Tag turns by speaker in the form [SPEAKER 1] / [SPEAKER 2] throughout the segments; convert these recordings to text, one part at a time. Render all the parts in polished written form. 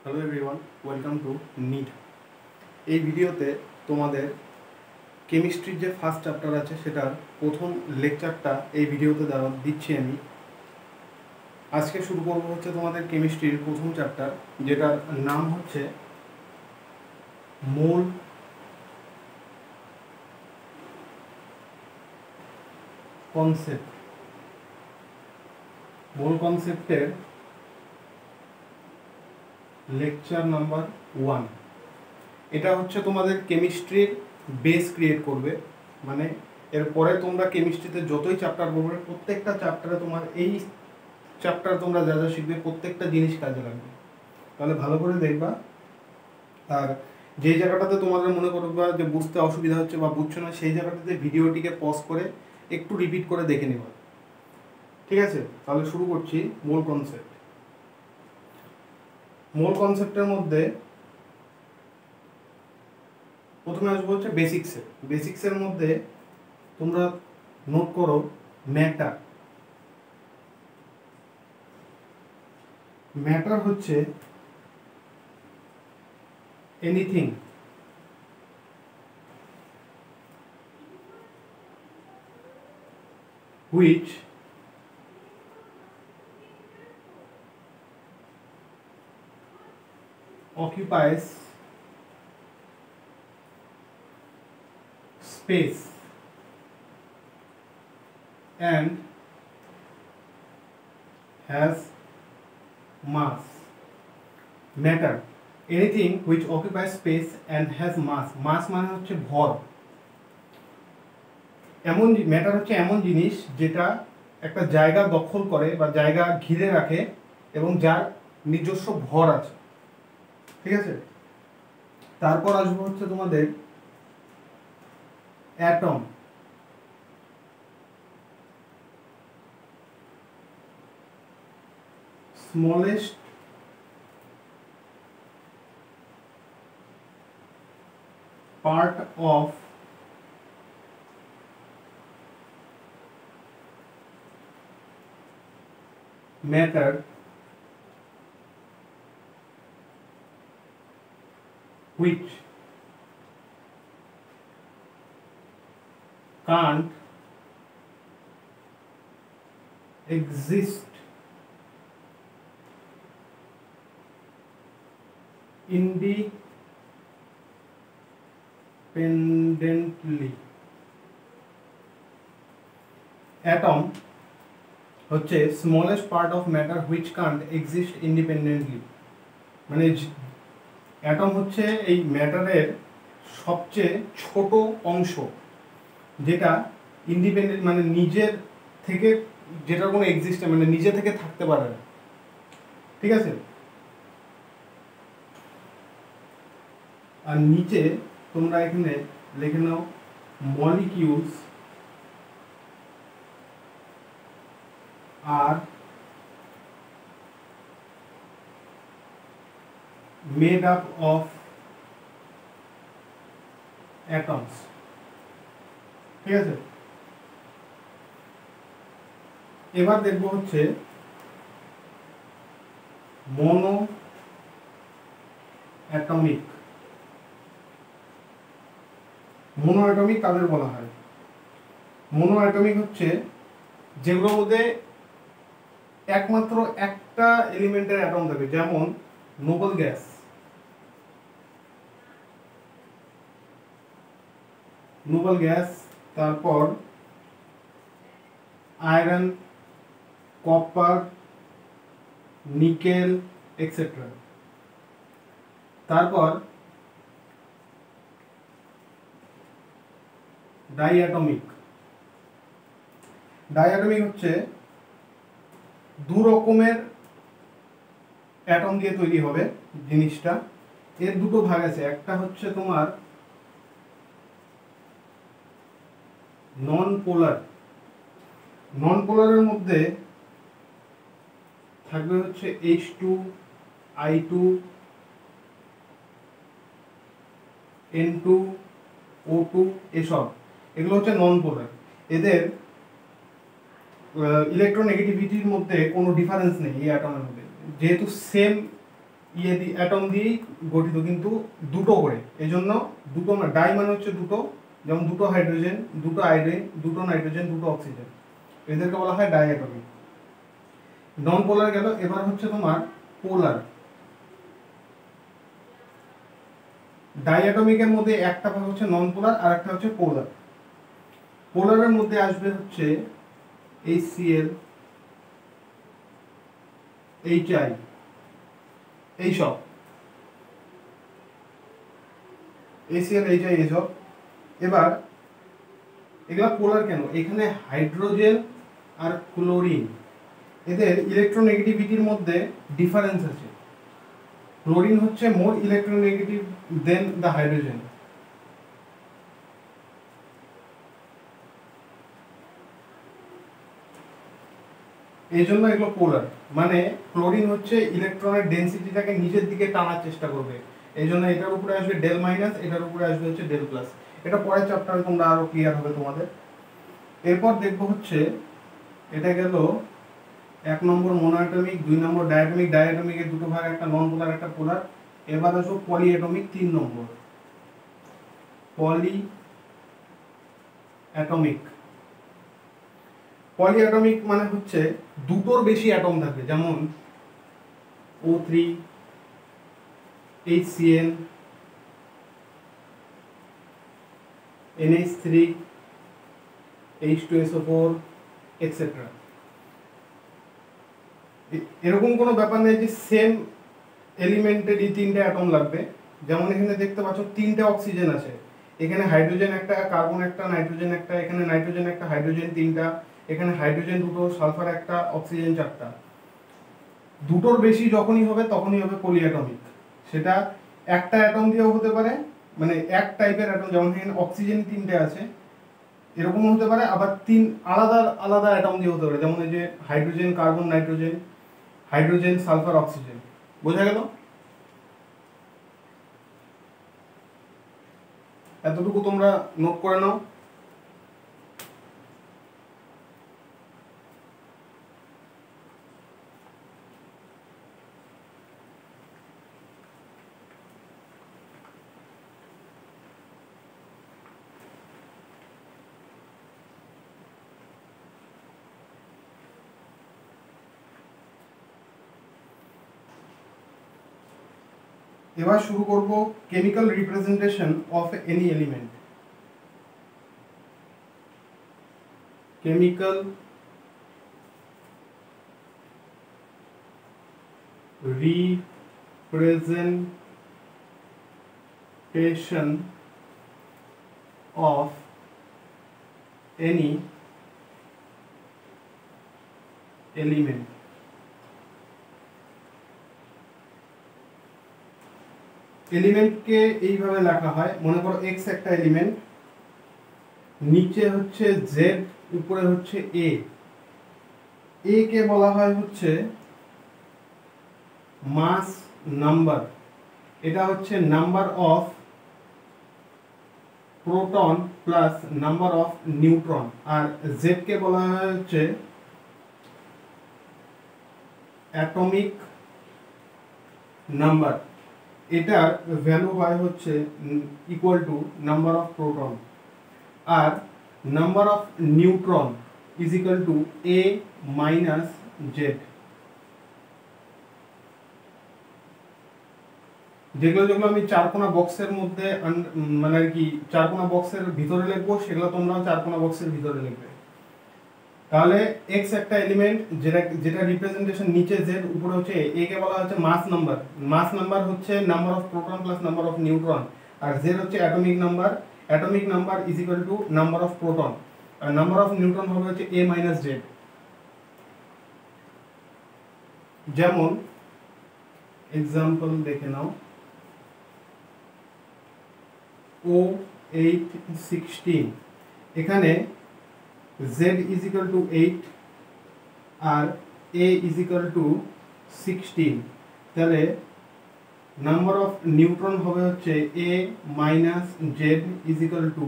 [SPEAKER 1] Hello everyone, welcome to NEET. এই ভিডিওতে তোমাদের কেমিস্ট্রির যে ফার্স্ট চ্যাপ্টার আছে সেটার প্রথম লেকচারটা এই ভিডিওতে দিচ্ছি আমি। আজকে শুরু করবো হচ্ছে তোমাদের কেমিস্ট্রির প্রথম চ্যাপ্টার, যেটার নাম হচ্ছে মোল কনসেপ্ট। মোল কনসেপ্টের লেকচার নাম্বার 1। এটা হচ্ছে তোমাদের কেমিস্ট্রির বেস ক্রিয়েট করবে, মানে এরপরে তোমরা কেমিস্ট্রিতে যতই চ্যাপ্টার পড়বে প্রত্যেকটা চ্যাপ্টারে তোমার এই চ্যাপ্টার তোমরা যা যা শিখবে প্রত্যেকটা জিনিস কাজে লাগবে। তাহলে ভালো করে দেখবা, আর যেই জায়গাটাতে তোমাদের মনে করবা যে বুঝতে অসুবিধা হচ্ছে বা বুঝছো না, সেই জায়গাটাতে ভিডিওটিকে পজ করে একটু রিপিট করে দেখে নেবা, ঠিক আছে? তাহলে শুরু করছি। মূল কনসেপ্ট। মূল কনসেপ্টের মধ্যে প্রথমে আসবো হচ্ছে বেসিক্সে। বেসিক্সের মধ্যে তোমরা নোট করো ম্যাটার। ম্যাটার হচ্ছে anything which occupies space and has mass. Matter, anything which occupies space and has mass. mass মানে হচ্ছে ভর। এমন ম্যাটার হচ্ছে এমন জিনিস যেটা একটা জায়গা দখল করে বা জায়গা ঘিরে রাখে এবং যার নিজস্ব ভর আছে, ঠিক আছে? তারপর আসবো হচ্ছে তোমাদের atom. Smallest part of matter which can't exist independently. Atom হচ্ছে smallest part of matter which can't exist independently. মানে অ্যাটম হচ্ছে এই ম্যাটারের সবচেয়ে ছোট অংশ, যেটা ইন্ডিপেন্ডেন্ট মানে নিজের থেকে, যেটার কোনো এক্সিস্ট মানে নিজে থেকে থাকতে পারে না, ঠিক আছে? আর নিচে তোমরা এখানে লিখে নাও মলিকিউলস আর made up of atoms, ঠিক আছে? এবার দেখবো হচ্ছে মনো অ্যাটমিক। মনো অ্যাটমিক কাদের বলা হয়? মনো অ্যাটমিক হচ্ছে যেগুলোর মধ্যে একমাত্র একটা এলিমেন্টের অ্যাটম থাকে, যেমন নোবেল গ্যাস, তারপর আয়রন, কপার, নিকেল এক্সেট্রা। তারপর ডাইঅ্যাটমিক। ডাইঅ্যাটমিক হচ্ছে দু রকমের অ্যাটম দিয়ে তৈরি হবে জিনিসটা। এর দুটো ভাগ আছে, একটা হচ্ছে তোমার নন পোলার। নন পোলারের মধ্যে থাকবে হচ্ছে H2, I2, N2, O2, এসব। এগুলো হচ্ছে নন পোলার। এদের ইলেকট্রোনেগেটিভিটির মধ্যে কোনো ডিফারেন্স নেই এই অ্যাটমের মধ্যে, যেহেতু সেম অ্যাটম দিয়েই গঠিত, কিন্তু দুটো করে, এই জন্য দুটো ডাই মানে হচ্ছে দুটো, যেমন দুটো হাইড্রোজেন, দুটো আয়োডিন, দুটো নাইট্রোজেন, দুটো অক্সিজেন, এদেরকে বলা হয় ডাই অ্যাটমিক। নন পোলার গেল, এবার হচ্ছে তোমার পোলার। ডাই অ্যাটমিকের মধ্যে একটা ভাগ হচ্ছে নন পোলার আর একটা হচ্ছে পোলার। পোলারের মধ্যে আসবে হচ্ছে HCl, HI, এইসব HCl, HI এইসব। এবার এগুলা পোলার কেন? এখানে হাইড্রোজেন আর ক্লোরিন, এদের ইলেকট্রোনেগেটিভিটির মধ্যে ডিফারেন্স আছে। ক্লোরিন হচ্ছে মোর ইলেকট্রোনেগেটিভ দেন দ্য হাইড্রোজেন। এই জন্য এগুলো পোলার, মানে ক্লোরিন হচ্ছে ইলেকট্রনের ডেনসিটিটাকে নিচের দিকে টানার চেষ্টা করবে, এই জন্য এটার উপরে আসবে ডেল মাইনাস, এটার উপরে আসবে হচ্ছে ডেল প্লাস। এটা পরের চ্যাপ্টারে তোমরা আরো ক্লিয়ার হবে তোমাদের। এরপর দেখবো হচ্ছে, এটা গেল 1 নম্বর মোনোঅ্যাটমিক, 2 নম্বর ডায়াটমিক। ডায়াটমিকের দুটো ভাগ, একটা নন পোলার একটা পোলার। এবার আসবো পলিঅ্যাটমিক, 3 নম্বর পলিঅ্যাটমিক। পলিঅ্যাটমিক মানে হচ্ছে দুটোর বেশি অ্যাটম থাকবে, যেমন O3, HCl, NH3, H2SO4 etcetera. এরকম কোনো ব্যাপার নেই যে সেম এলিমেন্টেরই 3টে অ্যাটম লাগবে। যেমন এখানে দেখতে পাচ্ছ 3টে অক্সিজেন আছে, এখানে হাইড্রোজেন একটা, কার্বন একটা, নাইট্রোজেন একটা, এখানে নাইট্রোজেন একটা, হাইড্রোজেন 3টা, এখানে হাইড্রোজেন 2টো, সালফার একটা, অক্সিজেন 4টা। দুটোর বেশি যখনই হবে তখনই হবে পলিঅ্যাটমিক। সেটা একটা অ্যাটম দিয়েও হতে পারে, মানে এক টাইপের অ্যাটম, যেমন এখানে অক্সিজেন 3টে আছে এরকম হতে পারে, আবার 3 আলাদা আলাদা অ্যাটম দিয়ে হতে পারে, যেমন এই যে hydrogen, carbon, nitrogen, hydrogen, sulphur, oxygen. বোঝা গেল? এতটুকু তোমরা নোট করে নাও। এবার শুরু করব chemical representation of any element. Chemical representation of any element। এলিমেন্টকে এইভাবে লেখা হয়, মনে করো x একটা এলিমেন্ট, নিচে হচ্ছে z, উপরে হচ্ছে a। a কে বলা হয় হচ্ছে মাস নাম্বার, এটা হচ্ছে number of proton plus number of neutron. আর z কে বলা হয় হচ্ছে অ্যাটমিক নাম্বার, এটার ভ্যালু হয় হচ্ছে equal to number of proton, আর number of neutron is equal to a minus z। যেগুলো যেগুলো আমি চারকোনা বক্সের মধ্যে মানে আর কি চারকোনা বক্সের ভিতরে লিখবো, সেগুলো তোমরা চারকোনা বক্সের ভিতরে লিখবে। তাহলে x একটা এলিমেন্ট, যেটা যেটা রিপ্রেজেন্টেশন নিচে z, উপরে হচ্ছে a কে বলা হচ্ছে মাস নাম্বার। মাস নাম্বার হচ্ছে number of proton plus number of neutron, আর z হচ্ছে atomic number. Atomic number is equal to number of proton, আর নাম্বার অফ নিউট্রন হবে হচ্ছে a মাইনাস z। যেমন এক্সাম্পল দেখে নাও, O816, এখানে z is equal to 8 R a is equal to 16, তাহলে নাম্বার অফ নিউট্রন হবে হচ্ছে a minus z is equal to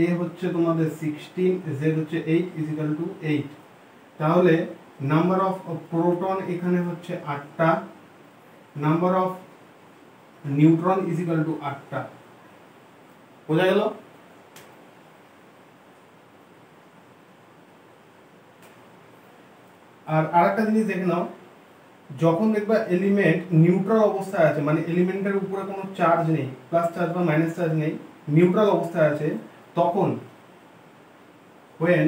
[SPEAKER 1] a হচ্ছে তোমাদের 16, z হচ্ছে 8 is equal to 8। তাহলে নাম্বার অফ প্রোটন এখানে হচ্ছে 8টা, number of neutron is equal to 8টা। বোঝা গেল? আর আরেকটা জিনিস দেখে নাও, যখন দেখবা এলিমেন্ট নিউট্রাল অবস্থায় আছে, মানে এলিমেন্টের উপরে কোনো চার্জ নেই, প্লাস চার্জ বা মাইনাস চার্জ নেই, নিউট্রাল অবস্থায় আছে, তখন when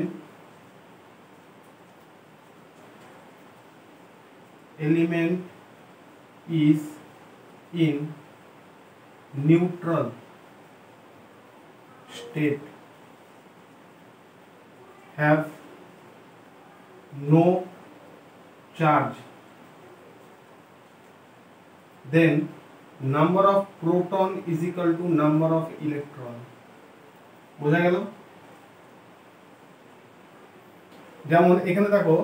[SPEAKER 1] element is in neutral state have no charge, then number of proton is equal to number of electron। বোঝা গেল? যেমন এখানে দেখো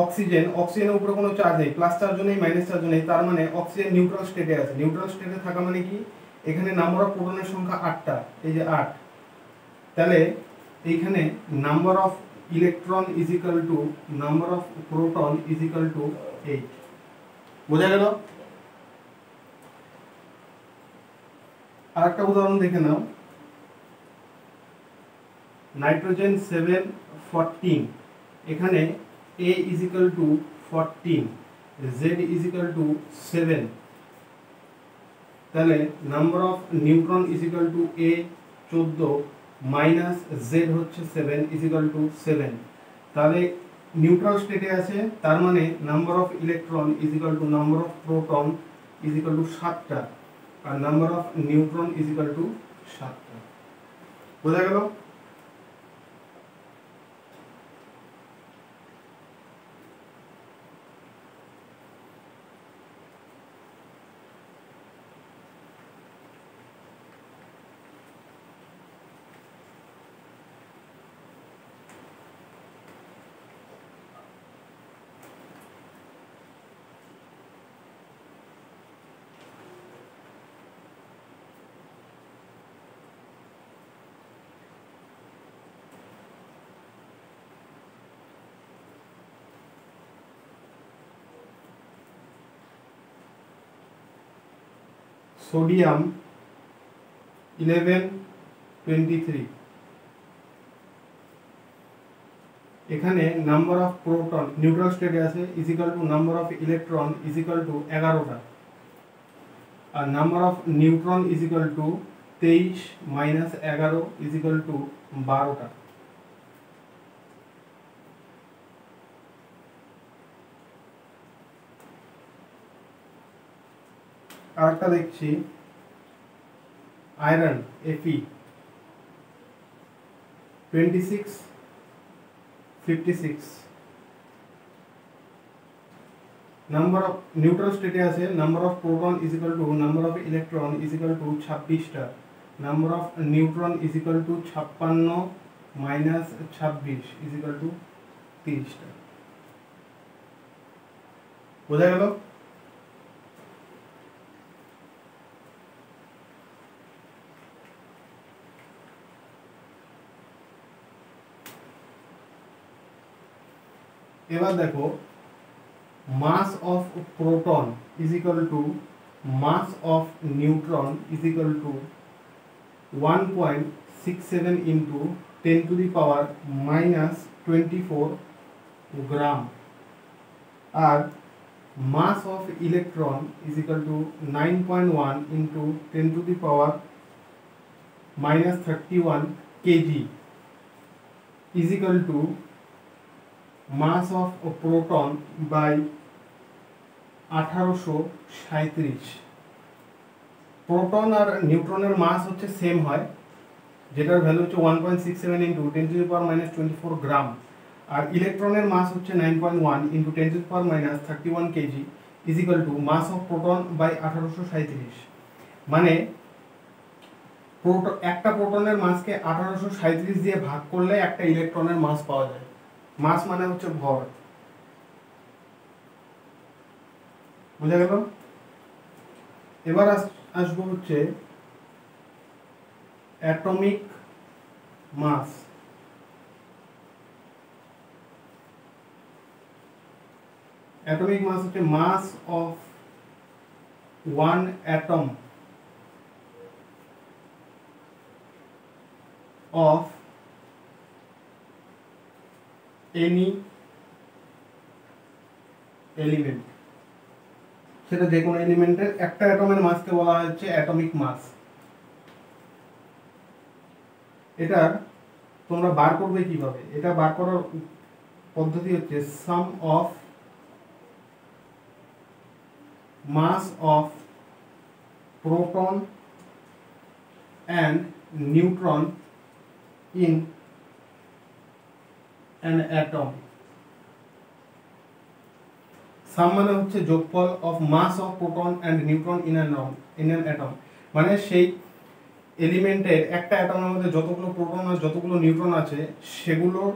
[SPEAKER 1] অক্সিজেনের উপরে কোনো চার্জ নেই, প্লাস চার্জও নেই, মাইনাস চার্জও নেই, তার মানে অক্সিজেন নিউট্রাল স্টেটে আছে। নিউট্রাল স্টেটে থাকা মানে কি, এখানে নাম্বার অফ প্রোটনের সংখ্যা 8টা, এই যে 8, তাহলে এইখানে number of electron is equal to number of proton is equal two 8। বোঝা গেল? আরেকটা উদাহরণ দেখে নাও, নাইট্রোজেন 714, এখানে A is equal to 14, Z is equal to 7, তাহলে number of neutron is equal to A 14 minus Z হচ্ছে 7 ইজ ইকুয়াল টু 7, তাহলে neutral স্টেটে আছে, তার মানে number of electron is equal to number of proton is equal to 7টা, আর number of neutron is equal to 7টা। বোঝা গেল? সোডিয়াম 1123, এখানে নাম্বার অফ প্রোটন নিউট্রাল স্টেটে আছে is equal to number of electron is equal to 11টা, আর number of neutron is equal to 23 minus 11 is equal to 12টা। আরেকটা দেখছি, iron Fe 2656, number of neutral স্টেটে আছে, number of proton is equal to number of electron is equal to 26টা, number of neutron is equal to 56 minus 26 is equal to 30টা। বোঝা গেল? এবার দেখো, mass of proton is equal to mass of neutron is equal to 1.67 into 10 to the power minus 24 gram, আর mass of electron is equal to 9.1 into 10 to the power minus 31 KG is equal to mass of proton by 1837। Proton আর নিউট্রনের mass হচ্ছে same হয়, যেটার value হচ্ছে 1.67 into 10 to the power minus 24 gram, আর ইলেকট্রনের mass হচ্ছে 9.1 into 10 to the power minus 31 KG is equal to mass of proton by 1837। মানে একটা প্রোটনের মাসকে 1837 দিয়ে ভাগ করলে একটা ইলেকট্রনের মাস পাওয়া যায়। মাস মানে হচ্ছে ভর। বুঝা গেল? এবার আসবো হচ্ছে অ্যাটমিক মাস। অ্যাটমিক মাস হচ্ছে mass of one atom of any element, সেটা যে কোনো এলিমেন্টের একটা অ্যাটমের মাসকে বলা হচ্ছে অ্যাটমিক মাস। এটা তোমরা বার করবে কিভাবে? এটা বার করার পদ্ধতি হচ্ছে sum of mass of proton and neutron in an atom. Sum মানে হচ্ছে যোগফল of mass of proton and neutron in an atom, মানে সেই এলিমেন্টের একটা অ্যাটমের মধ্যে যতগুলো প্রোটন আর যতগুলো নিউট্রন আছে সেগুলোর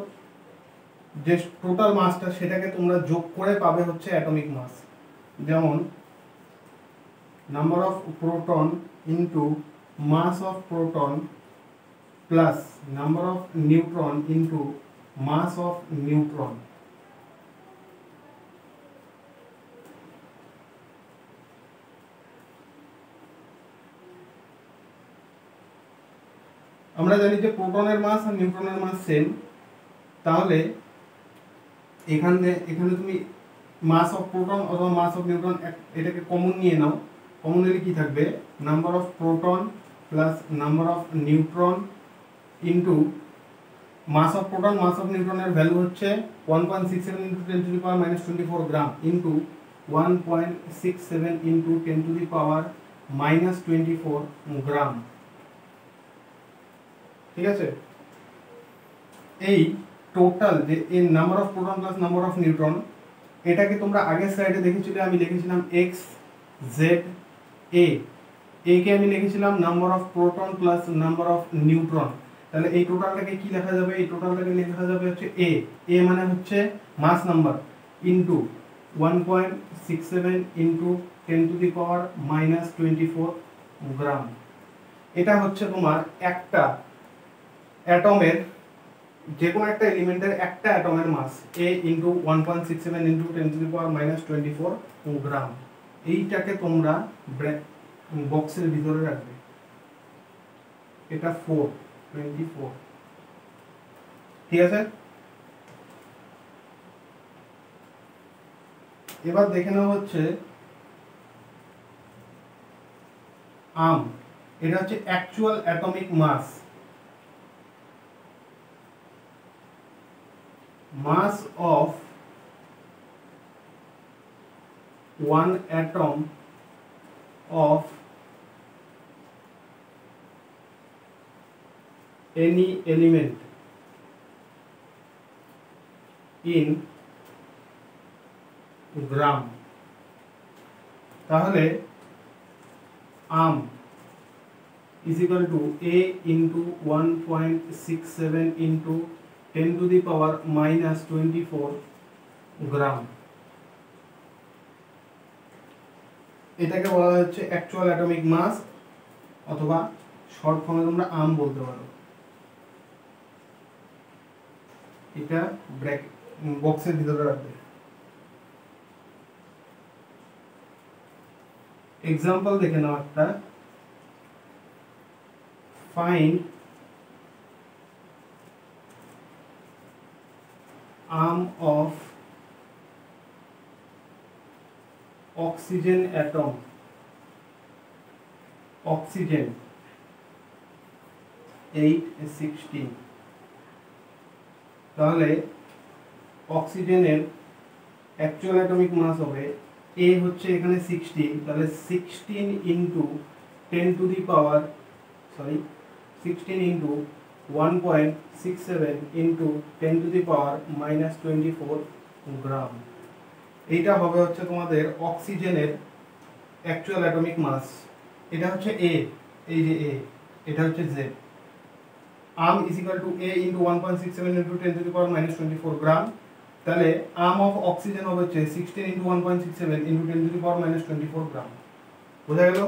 [SPEAKER 1] যে টোটাল মাসটা সেটাকে তোমরা যোগ করে পাবে হচ্ছে অ্যাটমিক মাস। যেমন number of proton into mass of proton plus number of neutron into mass of neutron. আমরা জানি যে প্রোটনের মাস আর নিউট্রনের মাস সেম, তাহলে এখানে তুমি মাস অফ প্রোটন অথবা মাস অফ নিউট্রন এটাকে কমন নিয়ে নাও। কমন নিলে কি থাকবে? Number of proton plus number of neutron into mass of proton mass of নিউট্রনের ভ্যালু হচ্ছে 1.67 into 10 to the power minus 24 gram into 1.67 into 10 to the power minus 24 gram. ঠিক আছে, এই টোটাল যে এই number of proton plus number of neutron, এটাকে তোমরা আগের স্লাইডে দেখেছিলে, আমি লিখেছিলাম এক্স জেড এ, কে আমি লিখেছিলাম number of proton plus number of neutron. তাহলে এই টোটালটাকে কি লেখা যাবে? এই টোটালটাকে লেখা যাবে হচ্ছে এ মানে হচ্ছে mass number into 1.67 into 10 to the power minus 24 gram. এটা হচ্ছে তোমার একটা অ্যাটমের, যে কোনো একটা এলিমেন্টের একটা অ্যাটমের mass A into 1.67 into 10 to the power minus 24 gram. এইটাকে তোমরা বক্সের ভিতরে রাখবে। এটা 424। ঠিক আছে, এবার দেখে নেওয়া হচ্ছে আম। এটা হচ্ছে actual atomic mass. Mass of one atom of any element in gram. তাহলে আম is equal to A into 1.67 into 10 to the power minus 24 গ্রাম। এটাকে বলা হচ্ছে অ্যাকচুয়াল অ্যাটমিক মাস, অথবা শর্ট ফর্মে তোমরা আম বলতে পারো। এটা ব্র্যাকেট বক্সের ভিতরে রাখবে। এক্সাম্পল দেখে নাও একটা। Find arm of oxygen atom. Oxygen 816। তাহলে অক্সিজেনের অ্যাকচুয়াল অ্যাটমিক মাস হবে এ হচ্ছে এখানে 16, তাহলে 16 into 10 to the power 16 into 1.67 into 10 to the power minus 24 গ্রাম। এইটা হবে হচ্ছে তোমাদের অক্সিজেনের অ্যাকচুয়াল অ্যাটমিক মাস। এটা হচ্ছে এ, এই যে এ, এটা হচ্ছে Z. RAM is equal to A into 1.67 into 10 to the power minus 24 gram. তাহলে আর্ম অফ অক্সিজেন হবে হচ্ছে 16 into 1.67 into 10 to the power minus 24 gram. বোঝা গেল?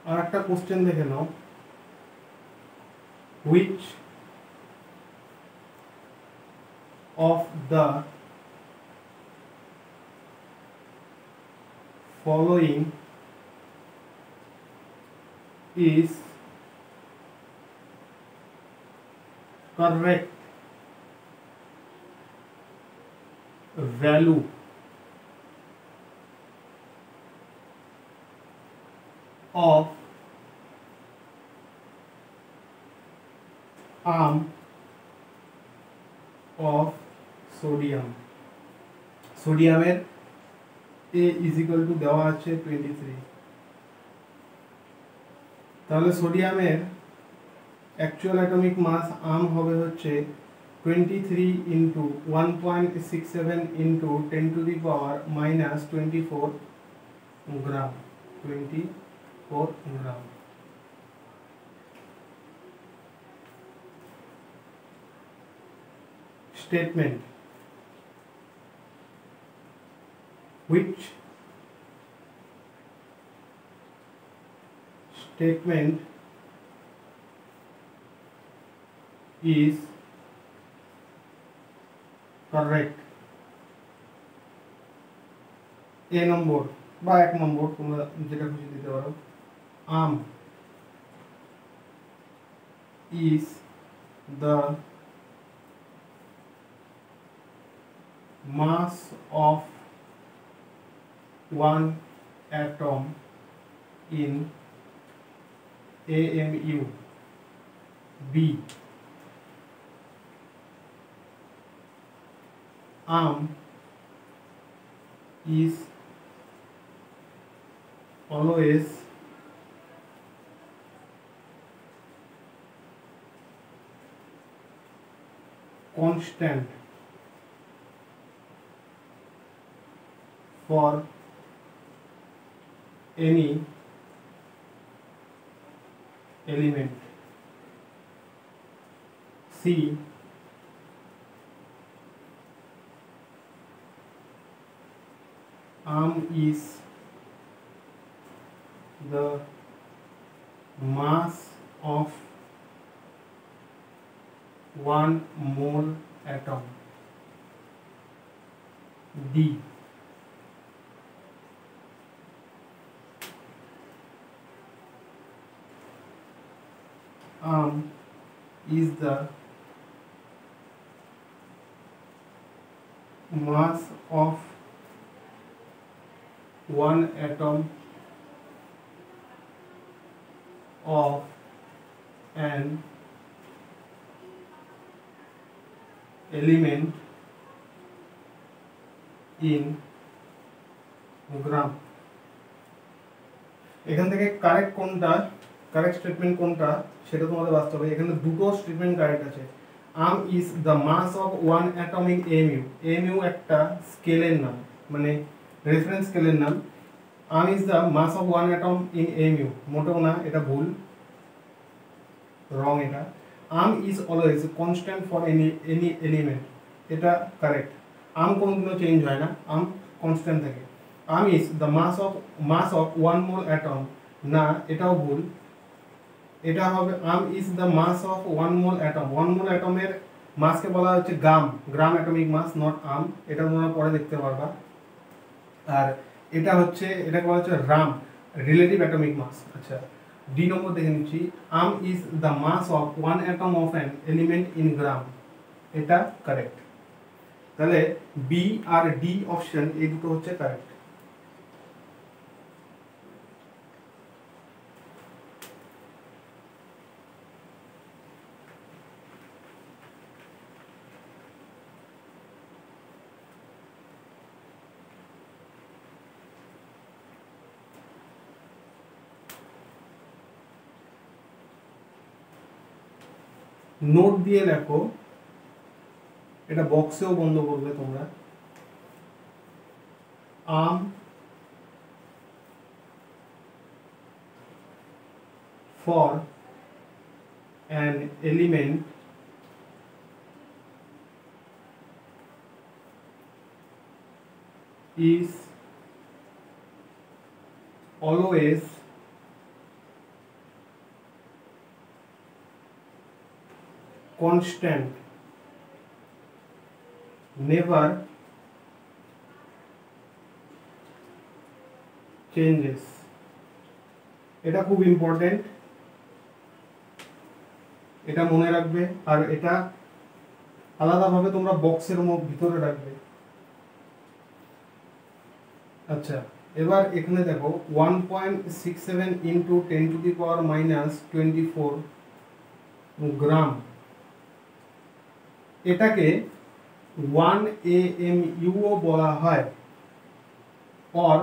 [SPEAKER 1] আর একটা কোশ্চেন দেখে নাও, which of the following is correct value of arm of sodium? সোডিয়ামের A is equal to দেওয়া আছে 23। তাহলে সোডিয়ামের অ্যাকচুয়াল অ্যাটমিক মাস আর্ম হবে হচ্ছে 23 into 1.67 into 10 to the power minus 24 gram, 24 gram. Statement, which statement is correct? A নম্বর বা 1 নম্বর, তোমরা যেটা খুশি দিতে পারো। arm is the mass of one atom in AMU. B, arm is always constant for any element. C, arm is the mass of one mole atom. D, arm is the mass of one atom of an element in গ্রাম। এখান থেকে correct কোনটা, correct statement কোনটা সেটা তোমাদের বাঁচতে হবে। এখানে দুটো স্টেটমেন্ট কারেক্ট আছে। ARM is the mass of one atomic amu. Amu একটা স্কেলের নাম, মানে রেফারেন্স স্কেলের নাম। ARM is the mass of one atom in amu, মোটেও না, এটা ভুল, রং এটা। ARM is always constant for any element, এটা কারেক্ট। আর্ম কোনোদিনও চেঞ্জ হয় না, আর্ম কনস্ট্যান্ট থাকে। ARM is the mass of one mole atom, না এটাও ভুল, এটা হবে ARM is the mass of one mole atom. One mole অ্যাটমের মাসকে বলা হচ্ছে gram, gram atomic mass, not RAM, এটা তোমরা পরে দেখতে পারবা। আর এটা হচ্ছে, এটাকে বলা হচ্ছে রাম, রিলেটিভ অ্যাটমিক মাস। আচ্ছা, ডি নম্বর দেখে নিচ্ছি। RAM is the mass of one atom of an element in gram, এটা কারেক্ট। তাহলে বি আর ডি অপশন এই দুটো হচ্ছে কারেক্ট। নোট দিয়ে লেখো, এটা বক্সেও বন্ধ করবে তোমরা। Arm for an element is always constant, never changes. এটা খুব ইম্পর্টেন্ট, এটা মনে রাখবে, আর এটা আলাদাভাবে তোমরা বক্সের ভিতরে রাখবে। আচ্ছা, এবার এখানে দেখো 1.67 ইন্টু 10⁻⁻24 গ্রাম, এটাকে 1 AMU ও বলা হয়, অর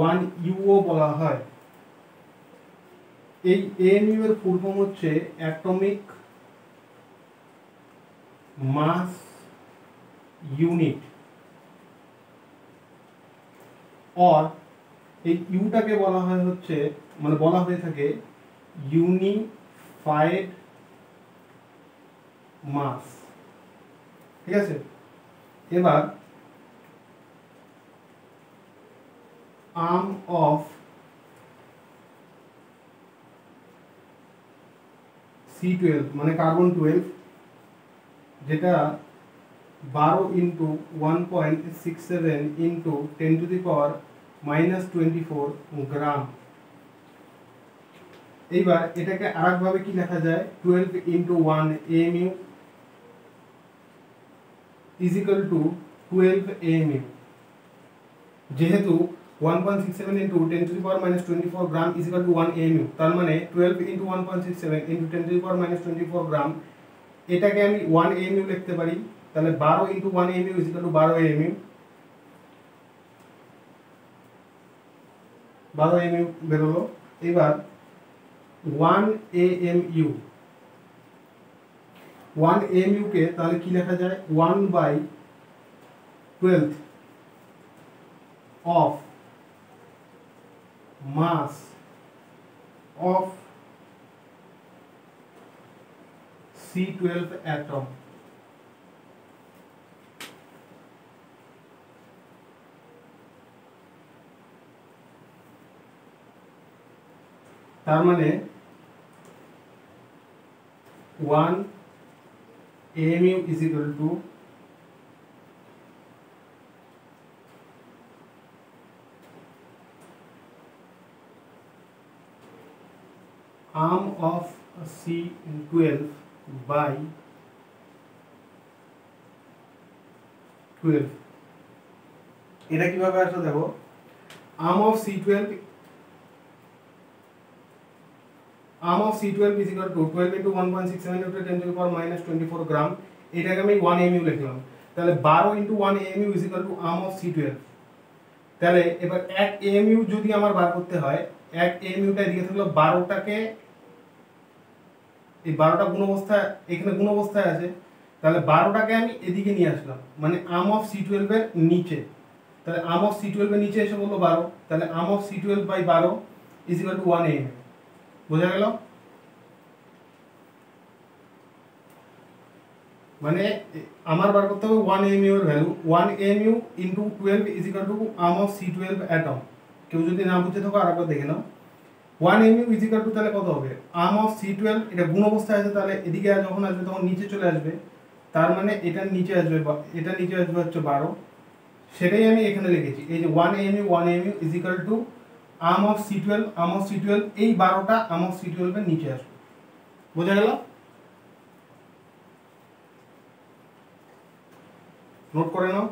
[SPEAKER 1] 1 U ও বলা হয়। এই AMU এর ফুল ফর্ম হচ্ছে অ্যাটমিক মাস ইউনিট, অর এই ইউটাকে বলা হয় হচ্ছে, মানে বলা হয়ে থাকে ইউনিফাইড মাস। ঠিক আছে, এবার আর্ম অফ C12 মানে কার্বন 12, যেটা 12 ইন্টু 1.67 ইন্টু 10⁻⁻24 গ্রাম। এইবার এটাকে আরেকভাবে কি লেখা যায়, 12 into 1 AMU is equal two 12 AMU। যেহেতু 1.67 into 10⁻⁻24 gram is equal to 1 AMU, তার মানে 12 ইন্টু 1.67 ইন্টু 10⁻⁻24 গ্রাম, এটাকে আমি 1 AMU লিখতে পারি। তাহলে 12 into 1 AMU is equal two 12 AMU, 12 AMU বেরোলো। এবার 1 AMU, 1 AMU কে তাহলে কি লেখা যায়, 1/12 of mass of C12 atom। তার মানে 1 AMU is equal to arm of C12 by 12। এটা কিভাবে আসলে দেখো, arm of C12 is equal to 12 into 1.67 into 10⁻⁻24 গ্রাম, এটাকে আমি 1 AMU লিখলাম। তাহলে 12 into 1 AMU is equal to arm of C12। তাহলে এবার 1 AMU যদি আমার বার করতে হয়, 1 AMU টা এদিকে থাকলো, 12টাকে, এই 12টা গুণ অবস্থায়, এখানে গুণ অবস্থায় আছে, তাহলে 12টাকে আমি এদিকে নিয়ে আসলাম, মানে আর্ম অফ C12 এর নিচে। তাহলে আর্ম অফ C12 এর নিচে এসে বললো 12, তাহলে arm of C12 by 12 is equal to 1 AMU। বোঝা গেল? মানে আমার বার করতে হবে 1 AMU এর value, 1 AMU into 12 is equal two arm of C12 atom. কেউ যদি না বুঝে থাকো আরেকবার দেখে নাও। 1 AMU ইজ ইকুয়াল টু তাহলে কত হবে, আর্ম অফ C12, এটা গুণ অবস্থায় আছে, তাহলে এদিকে যখন আসবে তখন নিচে চলে আসবে, তার মানে এটার নিচে আসবে, এটা নিচে আসবে হচ্ছে 12। সেটাই আমি এখানে লিখেছি, এই যে 1 AMU is equal two arm of C12, arm of C12, এই 12টা আর্ম অফ C12 এর নিচে আসবে। বোঝা গেল? নোট করে নাও।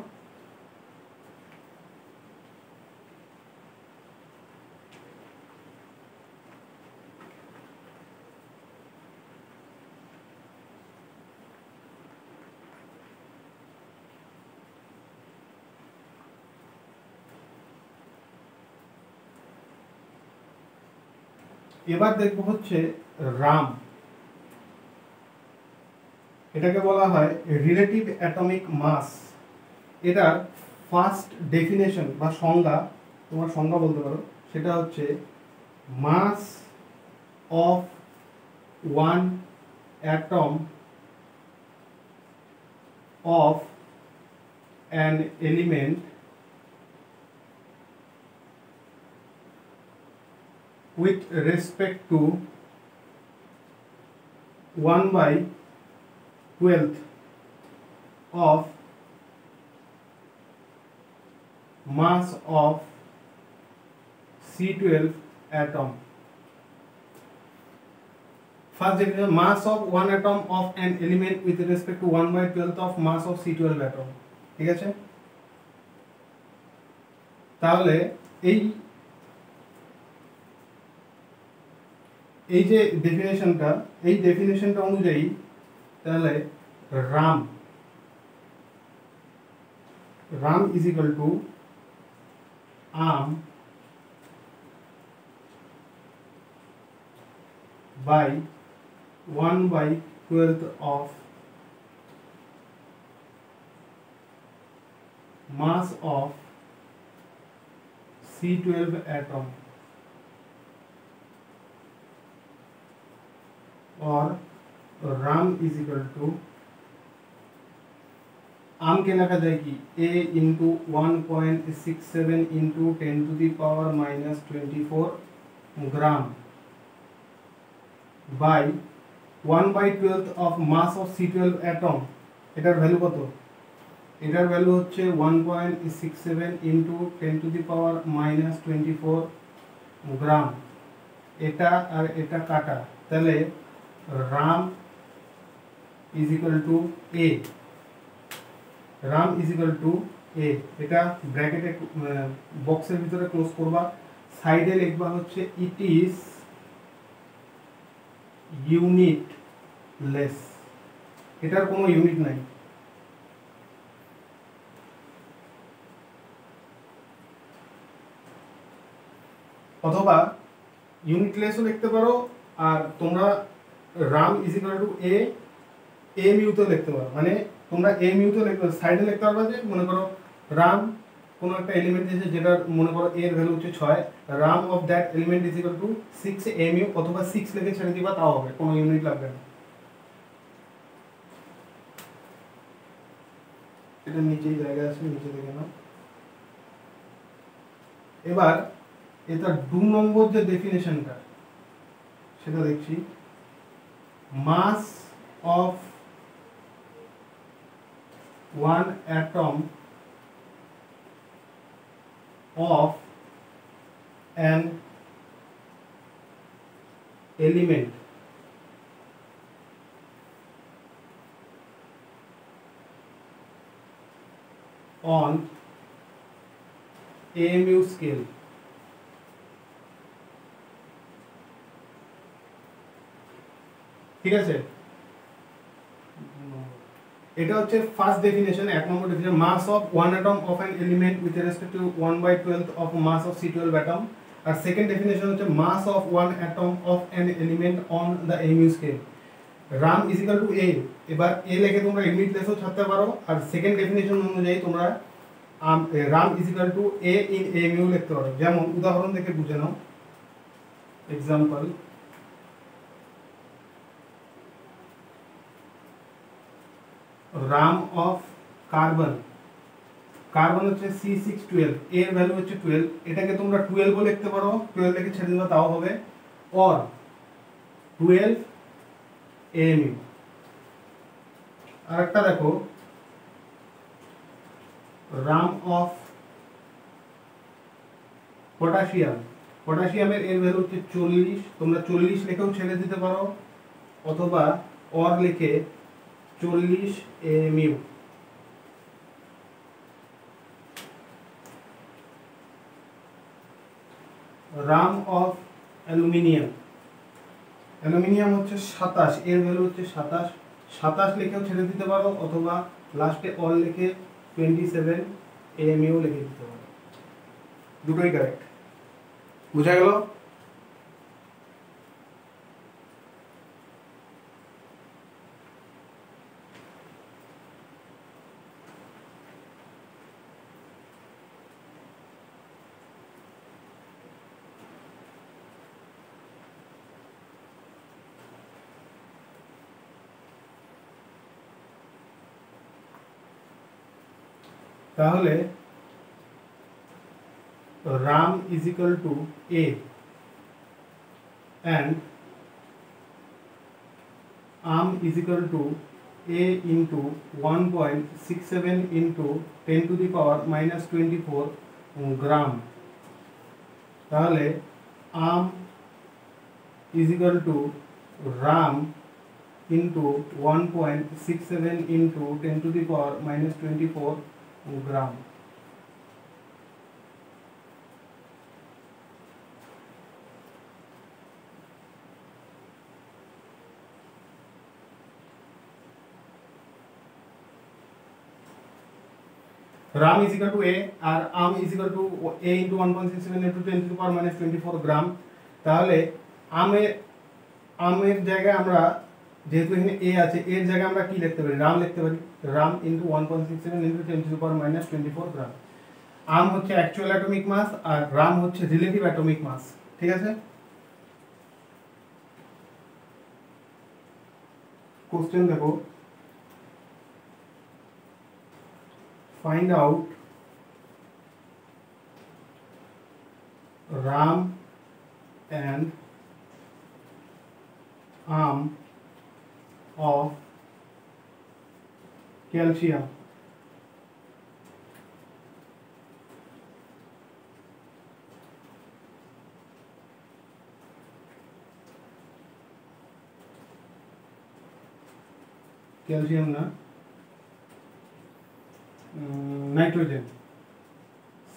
[SPEAKER 1] এবার দেখবো হচ্ছে রাম, এটাকে বলা হয় রিলেটিভ অ্যাটমিক মাস। এটার ফার্স্ট ডেফিনেশন বা সংজ্ঞা, তোমার সংজ্ঞা বলতে পারো, সেটা হচ্ছে mass of one atom of an element with respect to 1/10⁻⁻⁷ 12th of mass of C12 atom. First definition, mass of one atom of an element with respect to 1/12th of mass of C12 atom. ঠিক আছে, তাহলে এই যে ডেফিনেশনটা অনুযায়ী তাহলে RAM is equal to arm by 1/12th of mass of C12 atom, or RAM is equal to आम के लिखा जाएगी A into 1.67 into 10⁻⁻24 gram bye 1/12th of mass of C12 atom। এটার ভ্যালু কত? এটার ভ্যালু হচ্ছে 1.67 इंटू 10⁻⁻24 গ্রাম। এটা আর এটা কাটা, তাহলে RAM is equal to A। RAM is equal to A, এটা ব্র্যাকেটে বক্সের ভিতরে ক্লোজ করবা, সাইডে লিখবা হচ্ছে ইট ইজ ইউনিটলেস, এটার কোনো ইউনিট নাই। অথবা ইউনিটলেসও লিখতে পারো, আর তোমরা RAM is equal to A মিউতে লিখতে পারো, মানে তোমরা A মিউতে লিখতে পারো, সাইডে লিখতে পারবা যে মনে করো RAM কোনো একটা এলিমেন্ট দিয়েছে যেটা মনে করো এর ভ্যালু হচ্ছে 6, RAM of that element is equal two 6 mu, অথবা 6 লিখে ছেড়ে দিবা, তাও হবে, কোনো ইউনিট লাগবে না। এটা নিচেই জায়গা আছে, নিচে দেখে নাও। এবার এটা 2 নম্বর যে ডেফিনেশনটা সেটা দেখছি, মাস of one atom of an element on AMU scale। ঠিক আছে, এটা হচ্ছে ফার্স্ট ডেফিনেশন, এক number definition, mass of one atom of an element with respect to 1/12th of mass of C12 atom. আর সেকেন্ড ডেফিনেশন হচ্ছে mass of one atom of an element on the AMU scale. RAM is equal to A, এবার A লিখে তোমরা ইউনিটলেসও ছাড়তে পারো, আর second definition অনুযায়ী তোমরা RAM is equal to A in AMU লিখতে পারো। যেমন উদাহরণ দেখে বুঝে নাও, এক্সাম্পল, RAM of কার্বন হচ্ছে C612, এর ভ্যালু হচ্ছে 12, এটাকে তোমরা 12 ও লিখতে পারো, 12 লিখে ছেড়ে দিবা তাও হবে, or 12 AMU। আরেকটা দেখো, RAM of পটাশিয়ামের এর ভ্যালু হচ্ছে 40, তোমরা 40 লিখেও ছেড়ে দিতে পারো, অথবা or লিখে 40 AMU। RAM of অ্যালুমিনিয়াম হচ্ছে 27, এর ভ্যালু হচ্ছে 27 লিখেও ছেড়ে দিতে পারো, অথবা লাস্টে অল লিখে 27 AMU লিখে দিতে পারো, দুটোই কারেক্ট। বুঝা গেল? তাহলে RAM is equal to A and arm is equal to a into 1.67 into 10 to the power minus 24 gram, তাহলে আম is equal to ram into 1.67 into 10 to the power minus 24 gram. ram is equal to a R um is equal to a into 1.67 into 10 to the power minus 24 gram. তাহলে আমের জায়গায় আমরা যেহেতু এখানে a আছে, এর জায়গায় আমরা কি লিখতে পারি, রাম লিখতে পারি। Ram into 1.67 into 10 to the power minus 24 গ্রাম। আম হচ্ছে অ্যাকচুয়াল অ্যাটমিক মাস আর গ্রাম হচ্ছে রিলেটিভ অ্যাটমিক মাস। ঠিক আছে, কোশ্চেন দেখো, find out ram and of calcium। Calcium না, নাইট্রোজেন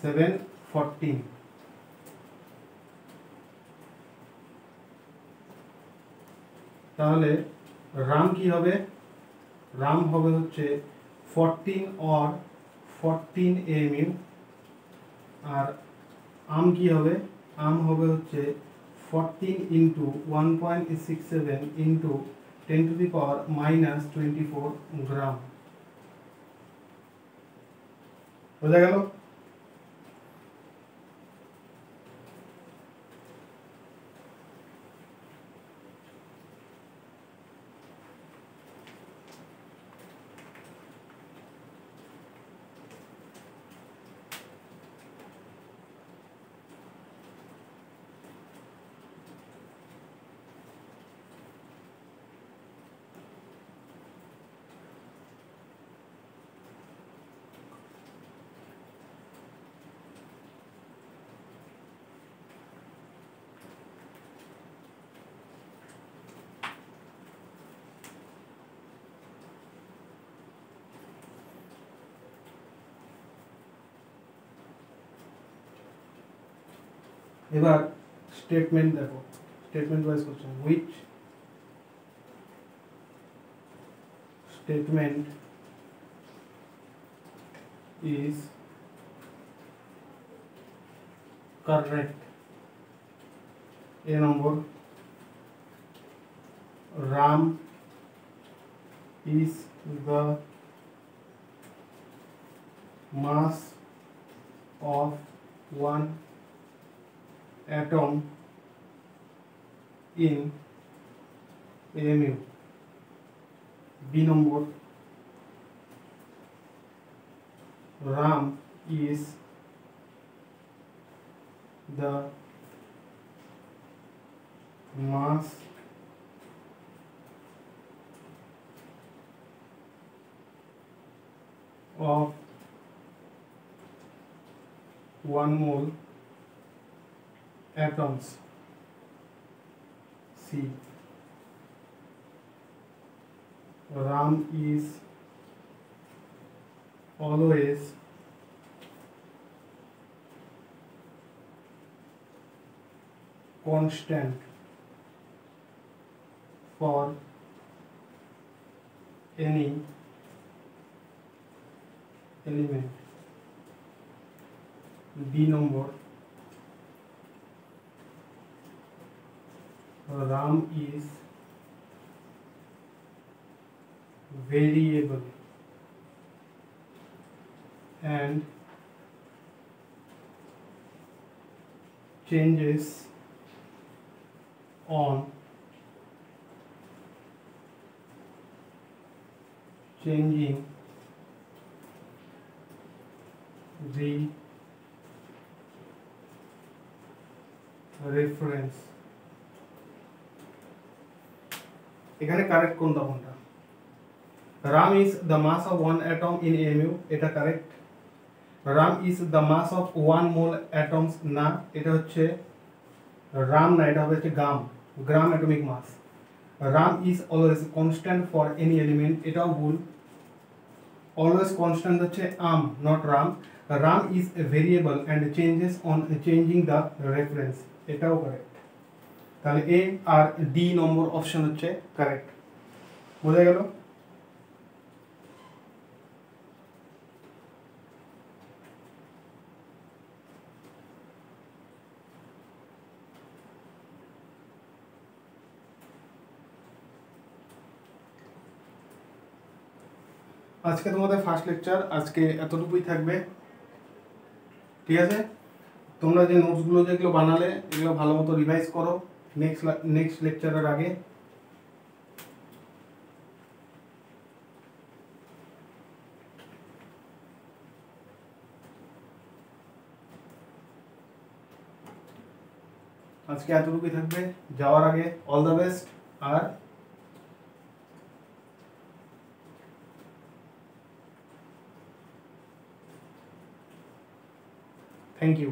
[SPEAKER 1] 714। তাহলে রাম কি হবে, রাম হবে হচ্ছে 14 or 14 AMU, আর আম কি হবে, আম হবে হচ্ছে 14 into 1.67 into 10 to the power minus 24 gram. বোঝা গেল? এবার স্টেটমেন্ট দেখো, statement wise question, which statement is correct. A number, Ram is the mass of one atom in AMU। B number, Ram is the mass of 1 mole atoms। C, Ram is always constant for any element। B number, Ram is variable and changes on changing the reference। এখানে correct কোনটা কোনটা, RAM is the mass of one atom in AMU, এটা correct. RAM is the mass of one mole atoms, না, এটা হচ্ছে RAM না, এটা হবে হচ্ছে gram atomic mass. RAM is always constant for any element, এটাও ভুল। অলওয়েজ কনস্ট্যান্ট হচ্ছে not RAM। RAM is a variable and changes on changing the reference, এটাও কারেক্ট। তাহলে এ আর ডি নম্বর অপশন হচ্ছে কারেক্ট। বোঝা গেল? আজকে তোমাদের ফার্স্ট লেকচার, আজকে এতটুকুই থাকবে, ঠিক আছে? তোমরা যে নোটসগুলো যেগুলো বানালে এগুলো ভালো মতো রিভাইজ করো নেক্সট লেকচারের আগে। আজকে এতটুকুই থাকবে। যাওয়ার আগে অল দ্য বেস্ট, আর থ্যাংক ইউ।